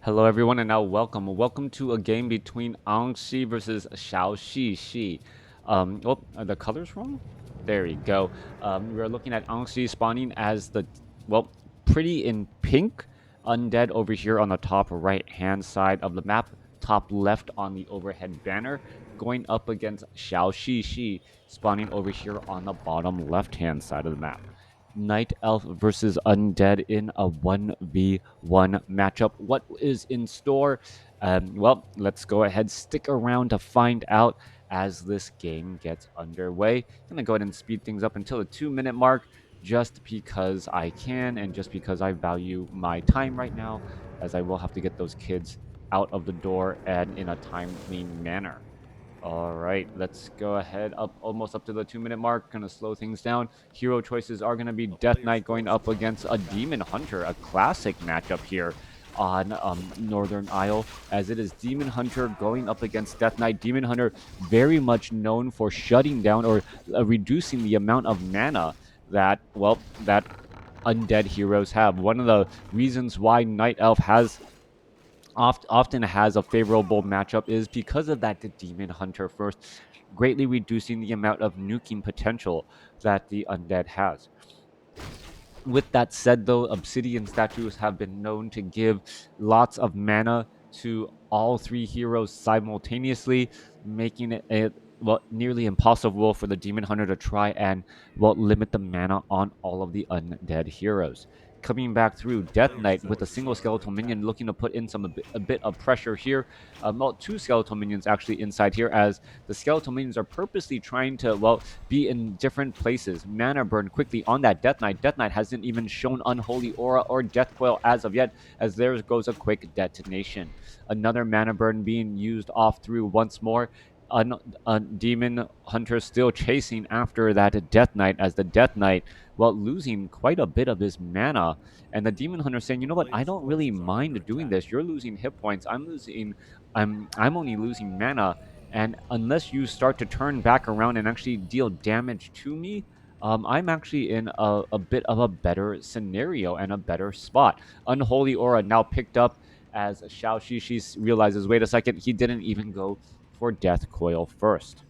Hello everyone and now welcome to a game between Anxi versus ZhouXixi. The color's wrong? There we go. We're looking at Anxi spawning as pretty in pink undead over here on the top right hand side of the map, top left on the overhead banner, going up against ZhouXixi spawning over here on the bottom left hand side of the map. Night Elf versus Undead in a 1v1 matchup. What is in store? Let's go ahead, stick around to find out as this game gets underway. I'm going to go ahead and speed things up until the 2-minute mark just because I can and just because I value my time right now, as I will have to get those kids out of the door and in a timely manner. All right, let's go ahead almost up to the 2-minute mark. Gonna slow things down. Hero choices are gonna be Death Knight going up against a Demon Hunter, a classic matchup here on Northern Isle, as it is Demon Hunter going up against Death Knight. Demon Hunter very much known for shutting down or reducing the amount of mana that undead heroes have. One of the reasons why Night Elf often has a favorable matchup is because of that Demon Hunter first, greatly reducing the amount of nuking potential that the undead has. With that said, though, obsidian statues have been known to give lots of mana to all three heroes simultaneously, making it nearly impossible for the Demon Hunter to try and limit the mana on all of the undead heroes. Coming back through, Death Knight with a single skeletal minion looking to put in a bit of pressure here. Two skeletal minions actually inside here, as the skeletal minions are purposely trying to be in different places. Mana burn quickly on that Death Knight. Death Knight hasn't even shown Unholy Aura or Death Coil as of yet, as there goes a quick detonation. Another mana burn being used off through once more. Demon Hunter still chasing after that Death Knight, as the Death Knight, losing quite a bit of his mana. And the Demon Hunter saying, you know what, I don't really mind doing this. You're losing hit points. I'm only losing mana. And unless you start to turn back around and actually deal damage to me, I'm actually in a bit of a better scenario and a better spot. Unholy Aura now picked up as ZhouXixi realizes, wait a second, he didn't even go for Death Coil first.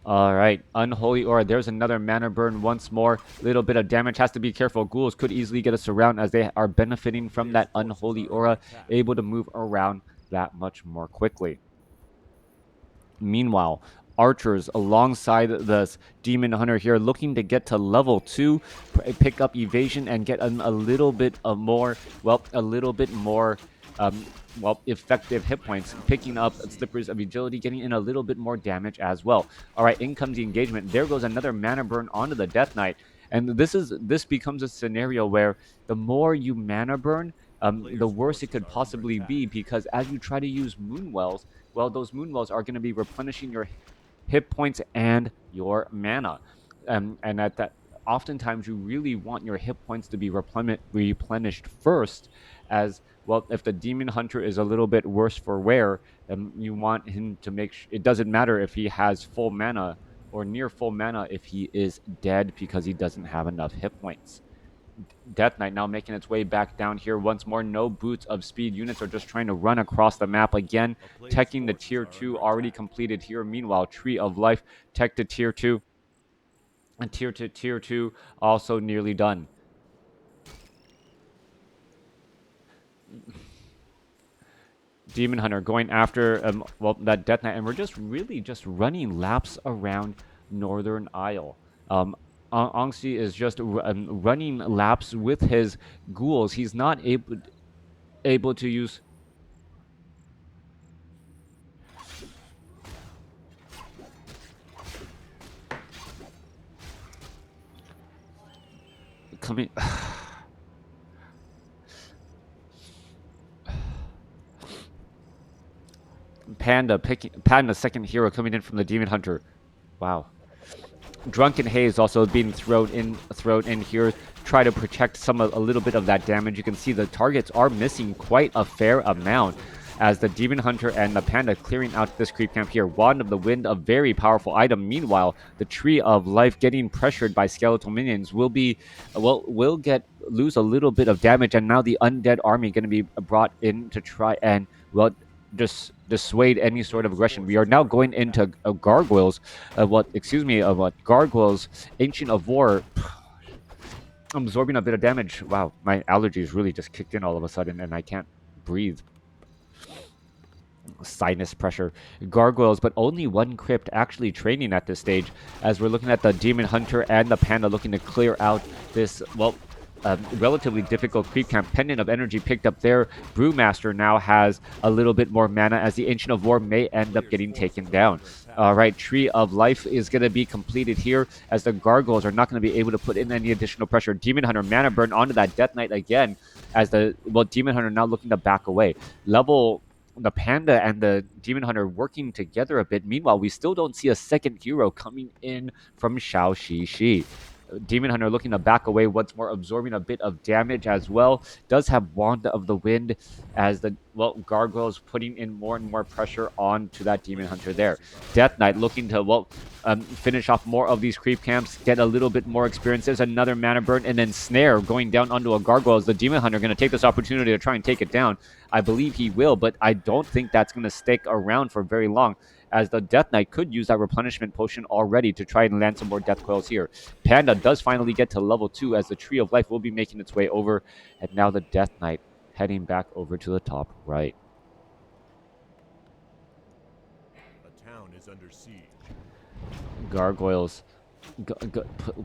All right, Unholy Aura. There's another mana burn once more. Little bit of damage. Has to be careful. Ghouls could easily get us around, as they are benefiting from that Unholy Aura, able to move around that much more quickly. Meanwhile, archers alongside this Demon Hunter here, looking to get to level 2, pick up evasion and get a little bit more effective hit points, picking up slippers of agility, getting in a little bit more damage as well. All right, in comes the engagement. There goes another mana burn onto the Death Knight, and this becomes a scenario where the more you mana burn, the worse it could possibly be, because as you try to use Moonwells, those Moonwells are going to be replenishing your hit points and your mana, and at that, oftentimes you really want your hit points to be replenished first, as if the Demon Hunter is a little bit worse for wear, you want him to it doesn't matter if he has full mana or near full mana if he is dead, because he doesn't have enough hit points. Death Knight now making its way back down here once more. No boots of speed. Units are just trying to run across the map again. Teching the tier 2 already completed here. Meanwhile, Tree of Life tech to tier 2. And tier 2 also nearly done. Demon Hunter going after that Death Knight, and we're just running laps around Northern Isle. Anxi is just running laps with his ghouls. He's not able to use. Coming. Panda second hero coming in from the Demon Hunter. Wow. Drunken Haze also being thrown in here, try to protect a little bit of that damage. You can see the targets are missing quite a fair amount. as the Demon Hunter and the Panda clearing out this creep camp here. Wand of the Wind, a very powerful item. Meanwhile, the Tree of Life getting pressured by skeletal minions will be, well, will lose a little bit of damage, and now the undead army going to be brought in to try and, well, just dissuade any sort of aggression. We are now going into gargoyles. Gargoyles, Ancient of War, absorbing a bit of damage. Wow, my allergies really just kicked in all of a sudden, and I can't breathe. Sinus pressure. Gargoyles, but only one crypt actually training at this stage, as we're looking at the Demon Hunter and the Panda looking to clear out this, well, relatively difficult creep camp. Pendant of Energy picked up there. Brewmaster now has a little bit more mana, as the Ancient of War may end up getting taken down. All right, Tree of Life is going to be completed here, as the Gargoyles are not going to be able to put in any additional pressure. Demon Hunter mana burn onto that Death Knight again, as the, well, Demon Hunter now looking to back away. The Panda and the Demon Hunter working together a bit. Meanwhile, we still don't see a second hero coming in from ZhouXixi. Demon Hunter looking to back away once more, absorbing a bit of damage as well. Does have Wand of the Wind, as the, well, Gargoyles putting in more and more pressure onto that Demon Hunter there. Death Knight looking to, well, finish off more of these creep camps, get a little bit more experience. There's another mana burn, and then Snare going down onto a Gargoyle. Is the Demon Hunter going to take this opportunity to try and take it down? I believe he will, but I don't think that's going to stick around for very long, as the Death Knight could use that replenishment potion already to try and land some more Death Coils here. Panda does finally get to level 2, as the Tree of Life will be making its way over, and now the Death Knight heading back over to the top right. The town is under siege. Gargoyles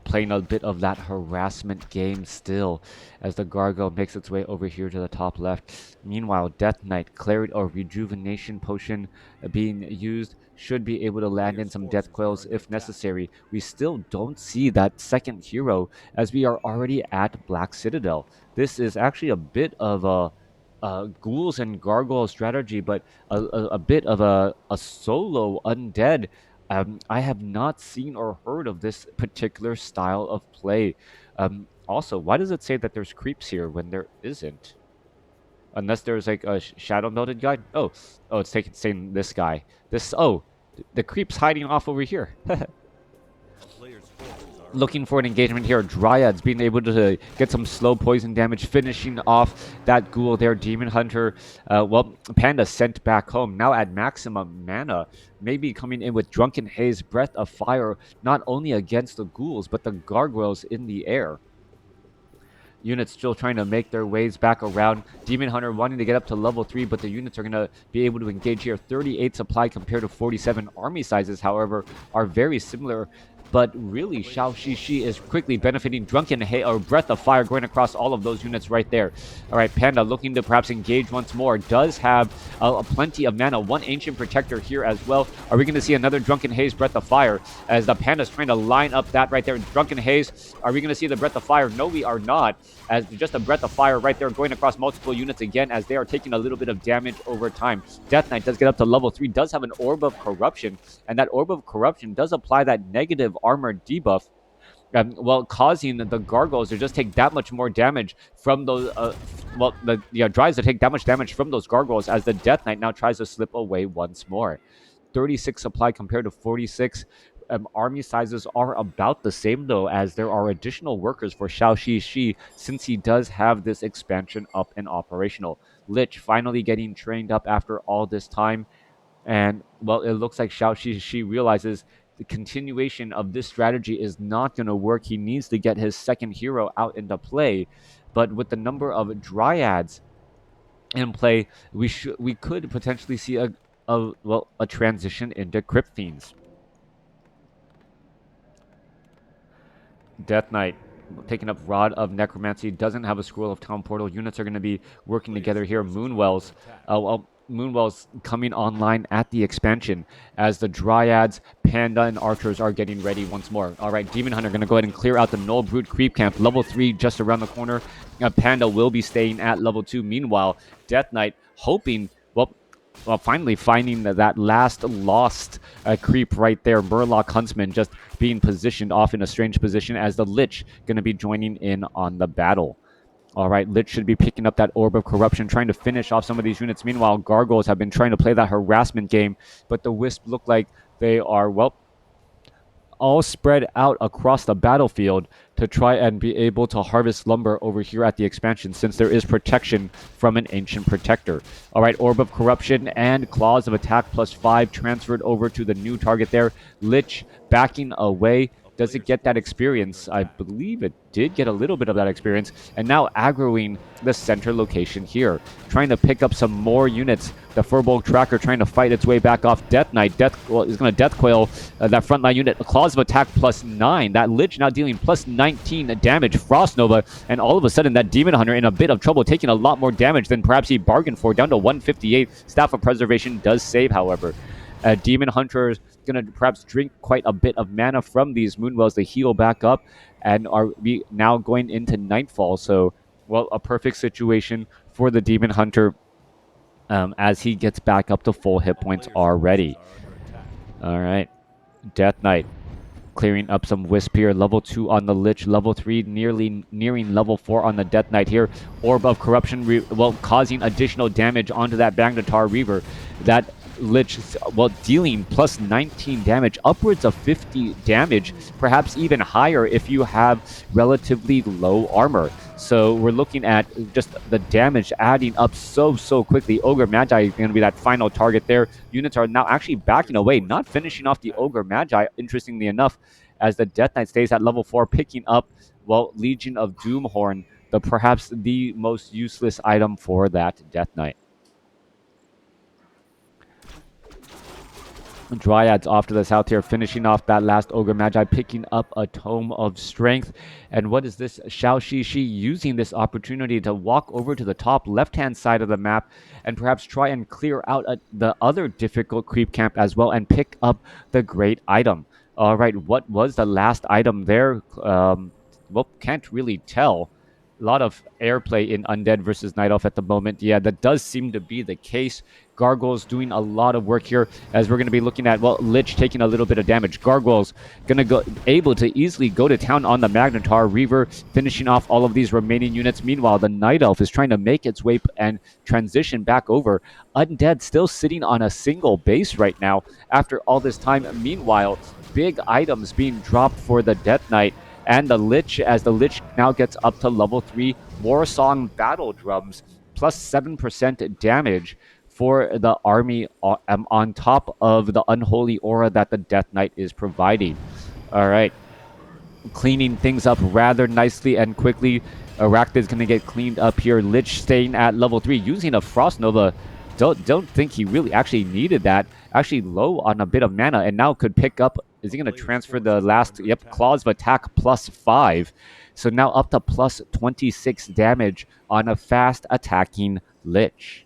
playing a bit of that harassment game still, as the Gargoyle makes its way over here to the top left. Meanwhile, Death Knight, Clarity or Rejuvenation Potion being used, should be able to land in some Death Coils if necessary. We still don't see that second hero, as we are already at Black Citadel. This is actually a bit of a ghouls and gargoyle strategy, but a bit of a solo undead. I have not seen or heard of this particular style of play. Also, why does it say that there's creeps here when there isn't? Unless there's like a shadow melted guy. Oh, it's saying this guy. The creep's hiding off over here. Looking for an engagement here. Dryads being able to get some slow poison damage, finishing off that ghoul there. Demon Hunter, well, Panda sent back home, now at maximum mana. Maybe coming in with Drunken Haze, Breath of Fire, not only against the ghouls, but the gargoyles in the air. Units still trying to make their ways back around. Demon Hunter wanting to get up to level 3, but the units are going to be able to engage here. 38 supply compared to 47. Army sizes, however, are very similar. But really, ZhouXixi is quickly benefiting. Drunken Haze or Breath of Fire going across all of those units right there. All right, Panda looking to perhaps engage once more. Does have plenty of mana. One Ancient Protector here as well. Are we going to see another Drunken Haze, Breath of Fire, as the Panda's trying to line up that right there? Drunken Haze. Are we going to see the Breath of Fire? No, we are not. As just a Breath of Fire right there going across multiple units again, as they are taking a little bit of damage over time. Death Knight does get up to level 3. Does have an Orb of Corruption, and that Orb of Corruption does apply that negative armor debuff, well, causing the gargoyles to just take that much more damage from those, Dryas to take that much damage from those gargoyles, as the Death Knight now tries to slip away once more. 36 supply compared to 46. Army sizes are about the same, though, as there are additional workers for ZhouXixi, since he does have this expansion up and operational. Lich finally getting trained up after all this time, and, well, it looks like ZhouXixi realizes the continuation of this strategy is not going to work. He needs to get his second hero out into play. But with the number of Dryads in play, we could potentially see a transition into Crypt Fiends. Death Knight taking up Rod of Necromancy, doesn't have a Scroll of Town Portal. Units are going to be working together here. Moonwells. Moonwell's coming online at the expansion, as the Dryads, Panda, and Archers are getting ready once more. All right, Demon Hunter going to go ahead and clear out the Null Brute Creep Camp. Level 3 just around the corner. Panda will be staying at level 2. Meanwhile, Death Knight hoping, well, finally finding that last lost creep right there. Murloc Huntsman just being positioned off in a strange position, as the Lich going to be joining in on the battle. All right, Lich should be picking up that Orb of Corruption, trying to finish off some of these units. Meanwhile, Gargoyles have been trying to play that harassment game, but the Wisp look like they are, well, all spread out across the battlefield to try and be able to harvest lumber over here at the expansion, since there is protection from an Ancient Protector. All right, Orb of Corruption and Claws of Attack +5 transferred over to the new target there. Lich backing away. Does it get that experience? I believe it did get a little bit of that experience. And now aggroing the center location here. Trying to pick up some more units. The Furbolg Tracker trying to fight its way back off. Death Knight is going to Death Coil that frontline unit. Claws of Attack +9. That Lich now dealing +19 damage. Frost Nova. And all of a sudden that Demon Hunter in a bit of trouble, taking a lot more damage than perhaps he bargained for. Down to 158. Staff of Preservation does save, however. Demon Hunter is going to perhaps drink quite a bit of mana from these Moonwells to heal back up, and are we now going into Nightfall. So, well, a perfect situation for the Demon Hunter as he gets back up to full hit points already. All right, Death Knight clearing up some Wisp here. Level 2 on the Lich. Level 3 nearly nearing level 4 on the Death Knight here. Orb of Corruption, causing additional damage onto that Bagnatar Reaver. That Lich, dealing +19 damage, upwards of 50 damage, perhaps even higher if you have relatively low armor. So we're looking at just the damage adding up so quickly. Ogre Magi is going to be that final target there. Units are now actually backing away, not finishing off the Ogre Magi, interestingly enough, as the Death Knight stays at level 4, picking up, Legion of Doomhorn, perhaps the most useless item for that Death Knight. Dryads off to the south here, finishing off that last Ogre Magi, picking up a Tome of Strength. And what is this? ZhouXixi using this opportunity to walk over to the top left-hand side of the map and perhaps try and clear out the other difficult creep camp as well and pick up the great item. All right, what was the last item there? Can't really tell. A lot of airplay in Undead versus Night Elf at the moment. Yeah, that does seem to be the case. Gargoyles doing a lot of work here, as we're going to be looking at, Lich taking a little bit of damage. Gargoyles going to able to easily go to town on the Magnetar Reaver, finishing off all of these remaining units. Meanwhile, the Night Elf is trying to make its way and transition back over. Undead still sitting on a single base right now after all this time. Meanwhile, big items being dropped for the Death Knight and the Lich, as the Lich now gets up to level 3. Warsong Battle Drums, +7% damage for the army on top of the Unholy Aura that the Death Knight is providing. All right. Cleaning things up rather nicely and quickly. Arachne is going to get cleaned up here. Lich staying at level 3, using a Frost Nova. Don't think he really actually needed that. Actually low on a bit of mana, and now could pick up. Is he going to transfer the last? Yep, Claws of Attack +5. So now up to +26 damage on a fast attacking Lich.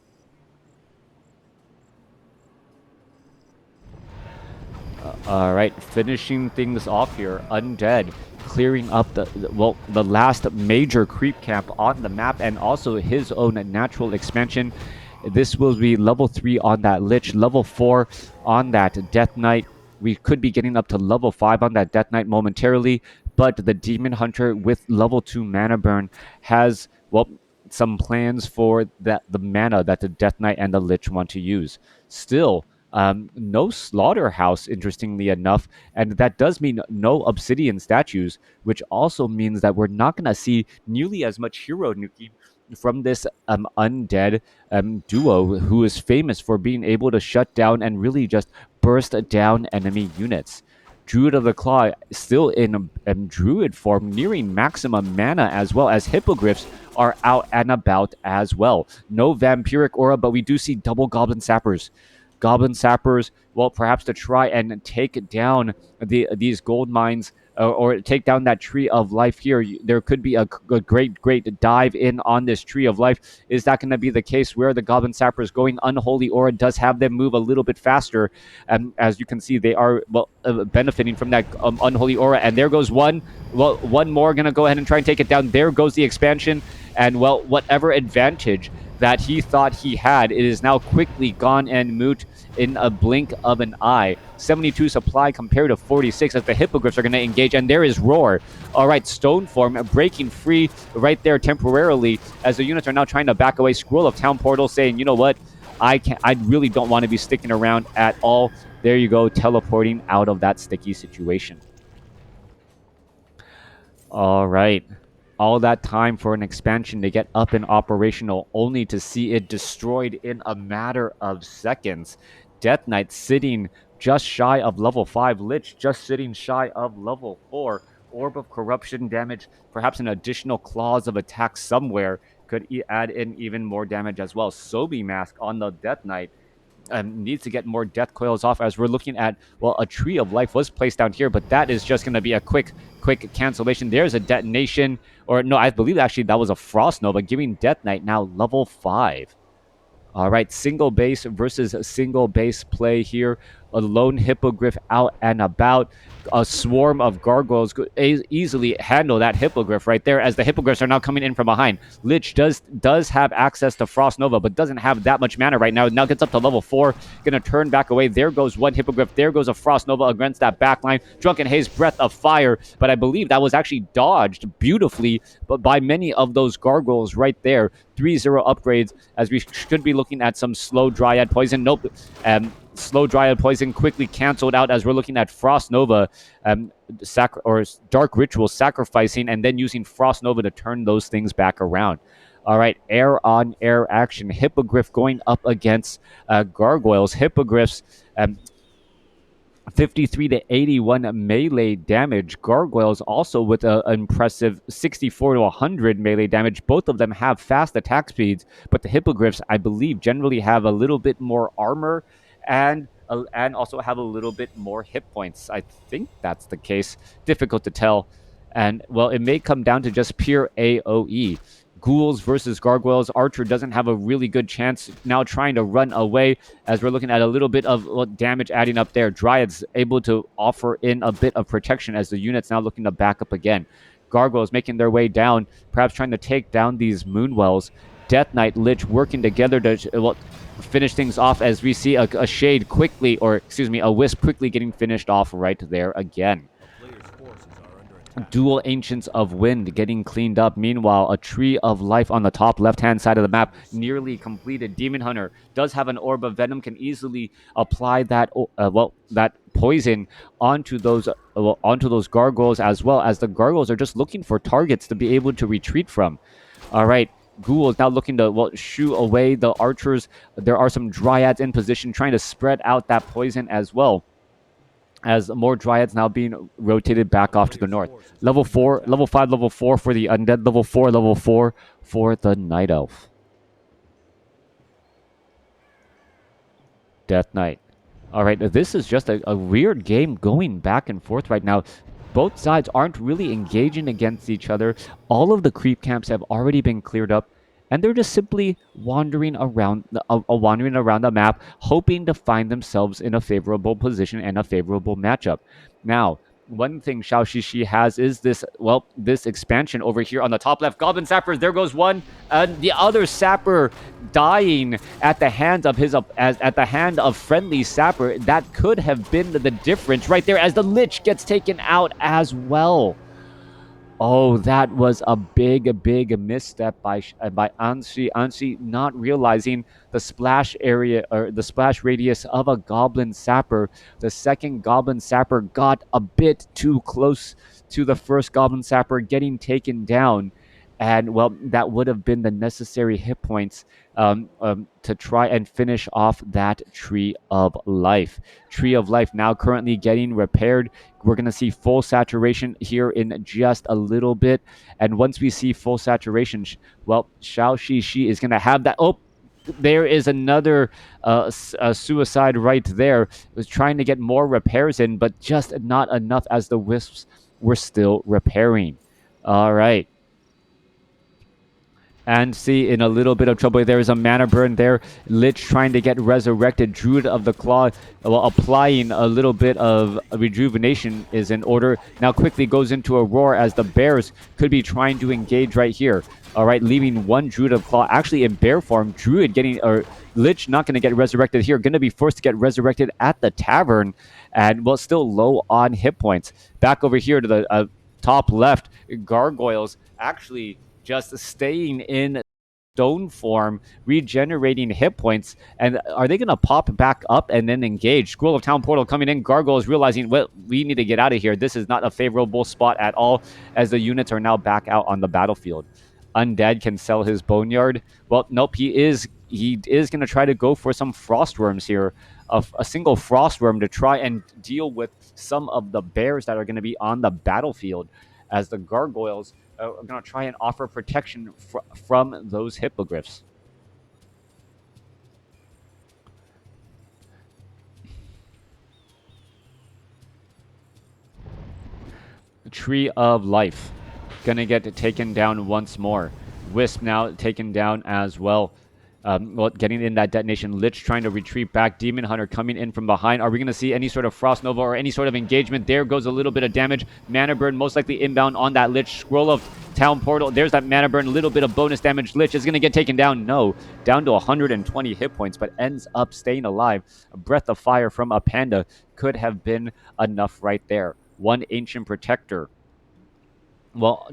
All right, finishing things off here. Undead clearing up the last major creep camp on the map, and also his own natural expansion. This will be level 3 on that Lich, level 4 on that Death Knight. We could be getting up to level 5 on that Death Knight momentarily, but the Demon Hunter with level 2 mana burn has, some plans for the mana that the Death Knight and the Lich want to use. Still, no Slaughterhouse, interestingly enough, and that does mean no Obsidian statues, which also means that we're not going to see nearly as much hero nuking from this undead duo, who is famous for being able to shut down and really just burst down enemy units. Druid of the Claw still in Druid form, nearing maximum mana, as well as Hippogriffs are out and about as well. No Vampiric Aura, but we do see double Goblin Sappers. Goblin Sappers, perhaps to try and take down these gold mines, or take down that Tree of Life here. There could be a great dive in on this Tree of Life. Is that going to be the case? Where are the Goblin Sappers going? Unholy Aura does have them move a little bit faster. As you can see, they are benefiting from that Unholy Aura. And there goes one. One more going to go ahead and try and take it down. There goes the expansion. And, whatever advantage that he thought he had, it is now quickly gone and moot, in a blink of an eye. 72 supply compared to 46 as the hippogriffs are going to engage, and there is Roar. All right, Stone Form breaking free right there temporarily as the units are now trying to back away. Scroll of Town Portal saying, you know what, I really don't want to be sticking around at all. There you go, teleporting out of that sticky situation. All right. All that time for an expansion to get up and operational, only to see it destroyed in a matter of seconds. Death Knight sitting just shy of level 5. Lich just sitting shy of level 4. Orb of Corruption damage, perhaps an additional clause of attack somewhere could add in even more damage as well. Sobi Mask on the Death Knight needs to get more death coils off as we're looking at, well, a tree of life was placed down here, but that is just going to be a quick cancellation. There's a detonation, or no, I believe actually that was a Frost Nova, giving Death Knight now level 5. All right, single base versus single base play here. A lone hippogriff out and about. A swarm of gargoyles could easily handle that hippogriff right there as the hippogriffs are now coming in from behind. Lich does have access to Frost Nova, but doesn't have that much mana right now. Now gets up to level 4. Gonna turn back away. There goes one hippogriff. There goes a Frost Nova against that backline. Drunken Haze, Breath of Fire, but I believe that was actually dodged beautifully but by many of those gargoyles right there. 3-0 upgrades as we should be looking at some slow Dryad Poison. Nope. Slow Dryad Poison quickly canceled out as we're looking at Frost Nova or Dark Ritual sacrificing and then using Frost Nova to turn those things back around. All right, air on air action. Hippogriff going up against Gargoyles. Hippogriffs 53 to 81 melee damage. Gargoyles also with an impressive 64 to 100 melee damage. Both of them have fast attack speeds, but the hippogriffs, I believe, generally have a little bit more armor and also have a little bit more hit points. I think that's the case. Difficult to tell. And, well, it may come down to just pure AoE. Ghouls versus Gargoyles. Archer doesn't have a really good chance now trying to run away as we're looking at a little bit of damage adding up there. Dryad's able to offer in a bit of protection as the unit's now looking to back up again. Gargoyles making their way down, perhaps trying to take down these Moonwells. Death Knight, Lich working together to finish things off as we see a Shade quickly, or excuse me, a Wisp quickly getting finished off right there again. Dual Ancients of Wind getting cleaned up. Meanwhile, a Tree of Life on the top left-hand side of the map nearly completed. Demon Hunter does have an Orb of Venom, can easily apply that that poison onto those gargoyles, as well as the gargoyles are just looking for targets to be able to retreat from. All right. Ghouls now looking to shoo away the archers. There are some dryads in position trying to spread out that poison as well, as more dryads now being rotated back off to the north. Level 4, level 5, level 4 for the undead, level 4 for the night elf. Death Knight. All right, this is just a weird game going back and forth right now. Both sides aren't really engaging against each other. All of the creep camps have already been cleared up, and they're just simply wandering around the map, hoping to find themselves in a favorable position and a favorable matchup. Now, one thing ZhouXixi has is this expansion over here on the top left. Goblin Sappers, there goes one. The other Sapper dying at the hands of at the hand of friendly Sapper. That could have been the difference right there as the Lich gets taken out as well. Oh, that was a big misstep by Anxi. Anxi not realizing the splash area or the splash radius of a Goblin Sapper. The second Goblin Sapper got a bit too close to the first Goblin Sapper, getting taken down. And, well, that would have been the necessary hit points to try and finish off that Tree of Life. Tree of Life now currently getting repaired. We're going to see full saturation here in just a little bit. And once we see full saturation, well, ZhouXixi is going to have that. Oh, there is another suicide right there. Was trying to get more repairs in, but just not enough as the Wisps were still repairing. All right. And see, in a little bit of trouble. There is a mana burn there. Lich trying to get resurrected. Druid of the Claw, well, applying a little bit of rejuvenation is in order. Now quickly goes into a roar as the bears could be trying to engage right here. All right, leaving one Druid of Claw actually in bear form. Druid getting, or Lich not going to get resurrected here. Going to be forced to get resurrected at the tavern, and well, still low on hit points. Back over here to the top left, Gargoyles actually just staying in stone form, regenerating hit points. And are they going to pop back up and then engage? Scroll of Town Portal coming in. Gargoyles realizing, well, we need to get out of here. This is not a favorable spot at all, as the units are now back out on the battlefield. Undead can sell his boneyard. Well, nope, he is going to try to go for some frostworms here. A single frostworm to try and deal with some of the bears that are going to be on the battlefield, as the gargoyles are going to try and offer protection from those hippogriffs. Tree of Life going to get taken down once more. Wisp now taken down as well. Well, getting in that detonation. Lich trying to retreat back. Demon Hunter coming in from behind. Are we going to see any sort of Frost Nova or any sort of engagement? There goes a little bit of damage. Mana Burn most likely inbound on that Lich. Scroll of Town Portal. There's that Mana Burn. A little bit of bonus damage. Lich is going to get taken down. No. Down to 120 hit points, but ends up staying alive. A Breath of Fire from a Panda could have been enough right there. One Ancient Protector. Well,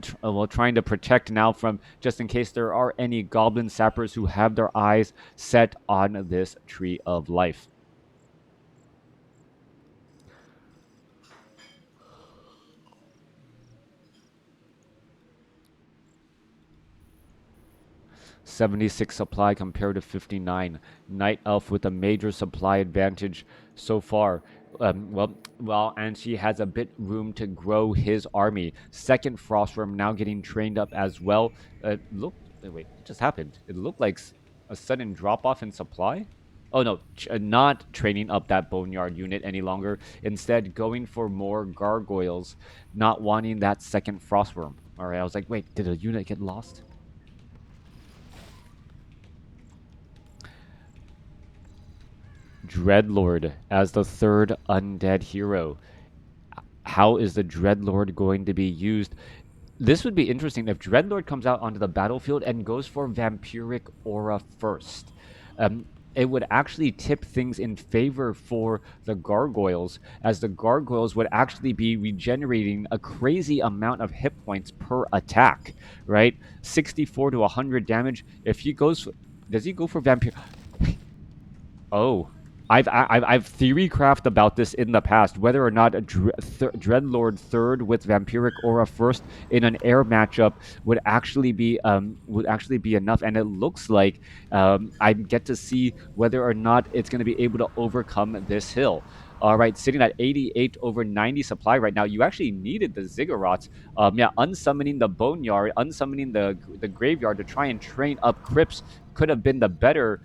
trying to protect now from, just in case there are any goblin sappers who have their eyes set on this Tree of Life. $76 supply compared to 59. Night Elf with a major supply advantage so far. Well, Anxi has a bit room to grow his army. Second Frostworm now getting trained up as well. Wait, what just happened? It looked like a sudden drop off in supply. Oh no, not training up that boneyard unit any longer. Instead, going for more gargoyles, not wanting that second Frostworm. All right, I was like, wait, did a unit get lost? Dreadlord as the third undead hero. How is the Dreadlord going to be used? This would be interesting if Dreadlord comes out onto the battlefield and goes for Vampiric Aura first. It would actually tip things in favor for the Gargoyles, as the Gargoyles would actually be regenerating a crazy amount of hit points per attack, right? 64 to 100 damage. If he goes, does he go for Vampire? Oh, I've theory craft about this in the past, whether or not a Dreadlord third with Vampiric Aura first in an air matchup would actually be enough, and it looks like I get to see whether or not it's going to be able to overcome this hill. All right, sitting at 88 over 90 supply right now. You actually needed the Ziggurats. Unsummoning the Boneyard, unsummoning the Graveyard to try and train up Crypts could have been the better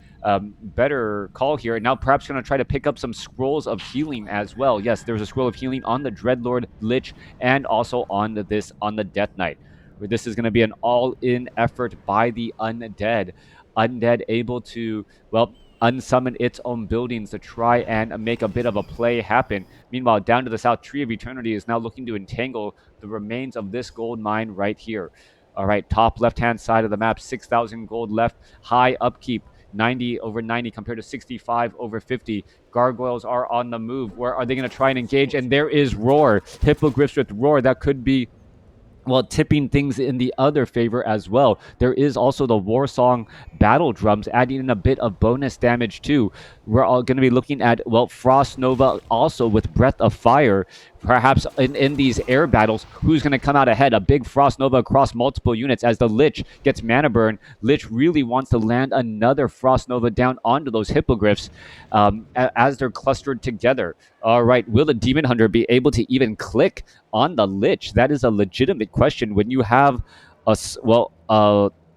call here. Now perhaps going to try to pick up some scrolls of healing as well. Yes, there's a scroll of healing on the Dreadlord Lich and also on the Death Knight. This is going to be an all-in effort by the Undead. Undead able to, well, unsummon its own buildings to try and make a bit of a play happen. Meanwhile, down to the south, Tree of Eternity is now looking to entangle the remains of this gold mine right here. All right, top left-hand side of the map, 6,000 gold left, high upkeep. 90 over 90 compared to 65 over 50. Gargoyles are on the move. Where are they going to try and engage? And there is Roar. Hippogriffs with Roar. That could be, well, tipping things in the other favor as well. There is also the War Song battle drums, adding in a bit of bonus damage too. We're all going to be looking at, well, Frost Nova also with Breath of Fire. Perhaps in these air battles, who's going to come out ahead? A big Frost Nova across multiple units as the Lich gets mana burn. Lich really wants to land another Frost Nova down onto those hippogriffs as they're clustered together. All right, will the Demon Hunter be able to even click on the Lich? That is a legitimate question when you have a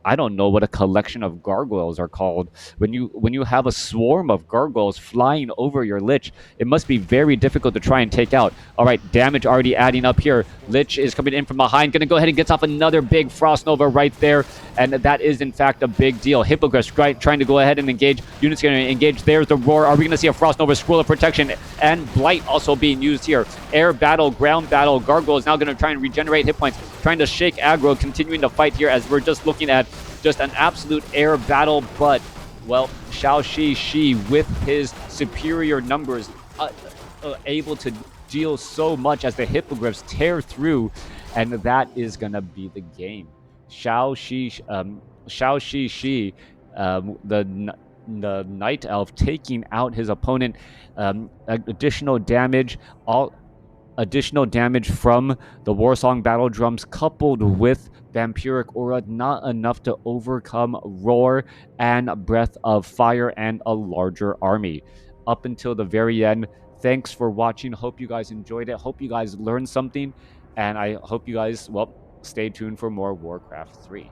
I don't know what a collection of gargoyles are called. When you have a swarm of gargoyles flying over your lich, it must be very difficult to try and take out. All right, damage already adding up here. Lich is coming in from behind, gonna go ahead and gets off another big frost nova right there, and that is in fact a big deal. Hippogriff trying to go ahead and engage. Units gonna engage. There's the roar. Are we gonna see a frost nova, scroll of protection, and blight also being used here? Air battle, ground battle. Gargoyle is now gonna try and regenerate hit points, trying to shake aggro, continuing to fight here as we're just looking at just an absolute air battle. But, well, ZhouXixi with his superior numbers able to deal so much as the hippogriffs tear through, and that is going to be the game. ZhouXixi, the night elf, taking out his opponent. Additional damage, additional damage from the Warsong battle drums coupled with vampiric aura, not enough to overcome roar and breath of fire and a larger army. Up until the very end, thanks for watching. Hope you guys enjoyed it. Hope you guys learned something, and I hope you guys, well, stay tuned for more Warcraft 3.